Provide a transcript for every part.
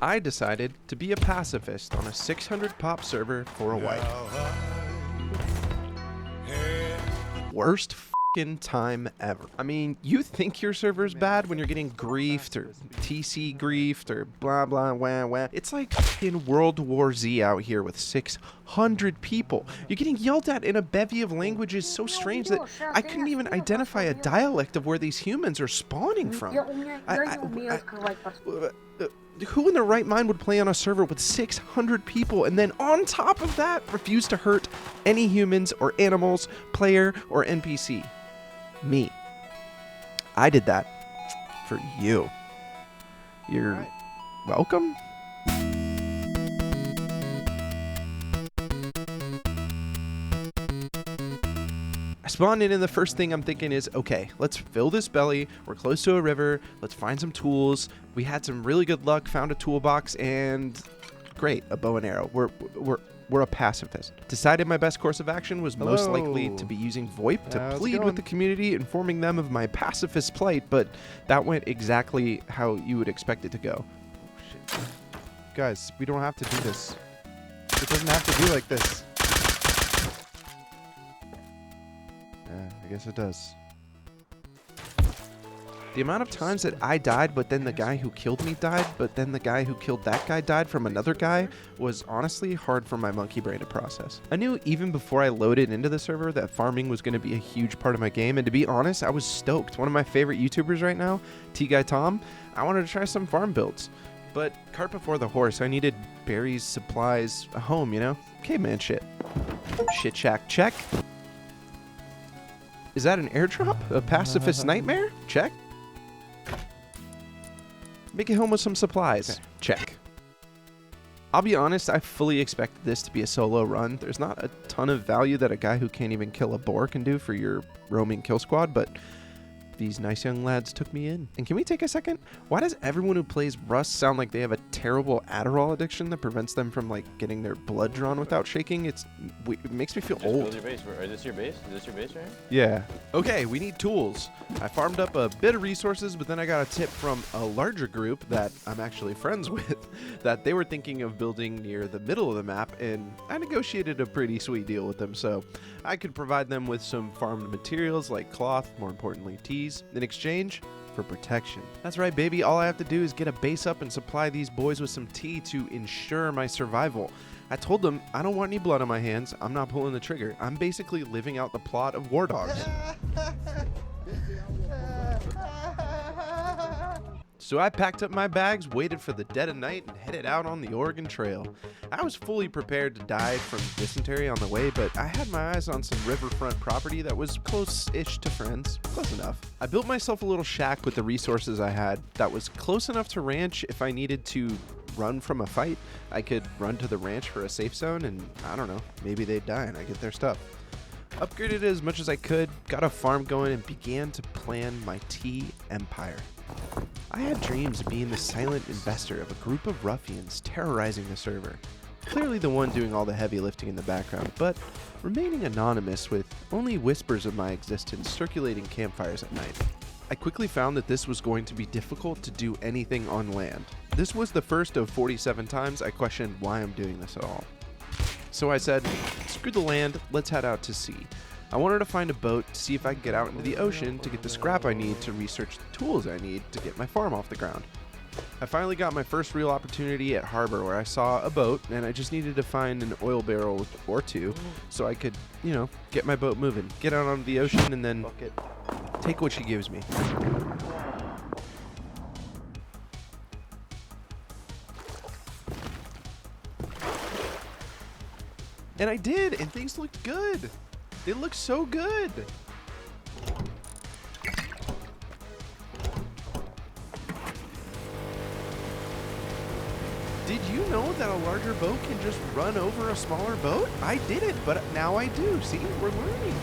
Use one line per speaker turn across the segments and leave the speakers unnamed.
I decided to be a pacifist on a 600 pop server for a while. Worst f***ing time ever. I mean, you think your server's bad when you're getting griefed or TC griefed or blah blah wah wah. It's like in World War Z out here with 600 people. You're getting yelled at in a bevy of languages so strange that I couldn't even identify a dialect of where these humans are spawning from. Who in their right mind would play on a server with 600 people and then on top of that refuse to hurt any humans or animals, player or NPC? Me. I did that for you. You're welcome? I spawned in and the first thing I'm thinking is, okay, let's fill this belly. We're close to a river. Let's find some tools. We had some really good luck, found a toolbox, and great, a bow and arrow. We're a pacifist. Decided my best course of action was most likely to be using VoIP to plead with the community, informing them of my pacifist plight, but that went exactly how you would expect it to go.
Oh, shit. Guys, we don't have to do this. It doesn't have to be like this. I guess it does.
The amount of times that I died, but then the guy who killed me died, but then the guy who killed that guy died from another guy was honestly hard for my monkey brain to process. I knew even before I loaded into the server that farming was going to be a huge part of my game, and to be honest, I was stoked. One of my favorite YouTubers right now, T-Guy Tom, I wanted to try some farm builds. But cart before the horse, I needed berries, supplies, a home, you know? Caveman shit. Shit shack check. Is that an airdrop? A pacifist nightmare? Check. Make it home with some supplies.
Okay.
Check. I'll be honest, I fully expected this to be a solo run. There's not a ton of value that a guy who can't even kill a boar can do for your roaming kill squad, but these nice young lads took me in. And can we take a second? Why does everyone who plays Rust sound like they have a terrible Adderall addiction that prevents them from like getting their blood drawn without shaking? It makes me feel
Just
old.
build your base. Is this your base? Is this your base right here?
Yeah. Okay, we need tools. I farmed up a bit of resources, but then I got a tip from a larger group that I'm actually friends with that they were thinking of building near the middle of the map, and I negotiated a pretty sweet deal with them, so I could provide them with some farmed materials like cloth, more importantly teas, in exchange for protection. That's right, baby. All I have to do is get a base up and supply these boys with some tea to ensure my survival. I told them I don't want any blood on my hands. I'm not pulling the trigger. I'm basically living out the plot of War Dogs. So I packed up my bags, waited for the dead of night, and headed out on the Oregon Trail. I was fully prepared to die from dysentery on the way, but I had my eyes on some riverfront property that was close-ish to friends. Close enough. I built myself a little shack with the resources I had that was close enough to ranch if I needed to run from a fight. I could run to the ranch for a safe zone, and I don't know, maybe they'd die and I get their stuff. Upgraded it as much as I could, got a farm going, and began to plan my tea empire. I had dreams of being the silent investor of a group of ruffians terrorizing the server. Clearly the one doing all the heavy lifting in the background, but remaining anonymous with only whispers of my existence circulating campfires at night. I quickly found that this was going to be difficult to do anything on land. This was the first of 47 times I questioned why I'm doing this at all. So I said, screw the land, let's head out to sea. I wanted to find a boat to see if I could get out into the ocean to get the scrap I need to research the tools I need to get my farm off the ground. I finally got my first real opportunity at harbor where I saw a boat and I just needed to find an oil barrel or two so I could, you know, get my boat moving, get out onto the ocean and then take what she gives me. And I did, and things looked good. They look so good. Did you know that a larger boat can just run over a smaller boat? I didn't, but now I do. See, we're learning.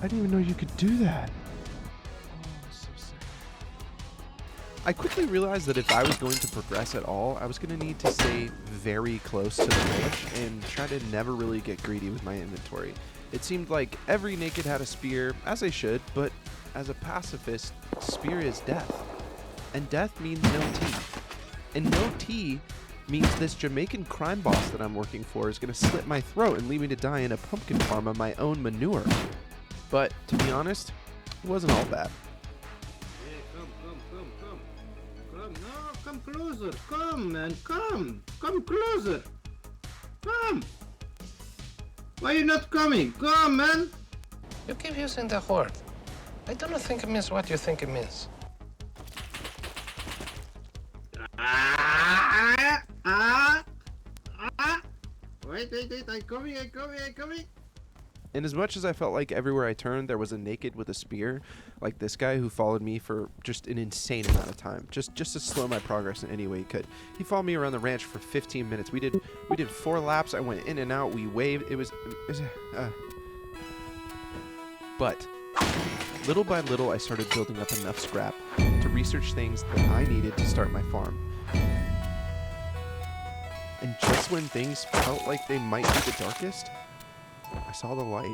I didn't even know you could do that. Oh, so sad. I quickly realized that if I was going to progress at all, I was going to need to stay very close to the village and try to never really get greedy with my inventory. It seemed like every naked had a spear, as they should, but as a pacifist, spear is death. and death means no tea. And no tea means this Jamaican crime boss that I'm working for is going to slit my throat and leave me to die in a pumpkin farm on my own manure. But, to be honest, it wasn't all bad.
Hey, come. No, come closer. Come, man, come. Come closer. Come. Why you not coming? Come, man.
You keep using the word. I don't think it means what you think it means.
Wait, I'm coming.
And as much as I felt like everywhere I turned there was a naked with a spear, like this guy who followed me for just an insane amount of time, just to slow my progress in any way he could. He followed me around the ranch for 15 minutes. We did 4 laps. I went in and out. We waved. But little by little, I started building up enough scrap to research things that I needed to start my farm. And just when things felt like they might be the darkest, I saw the light.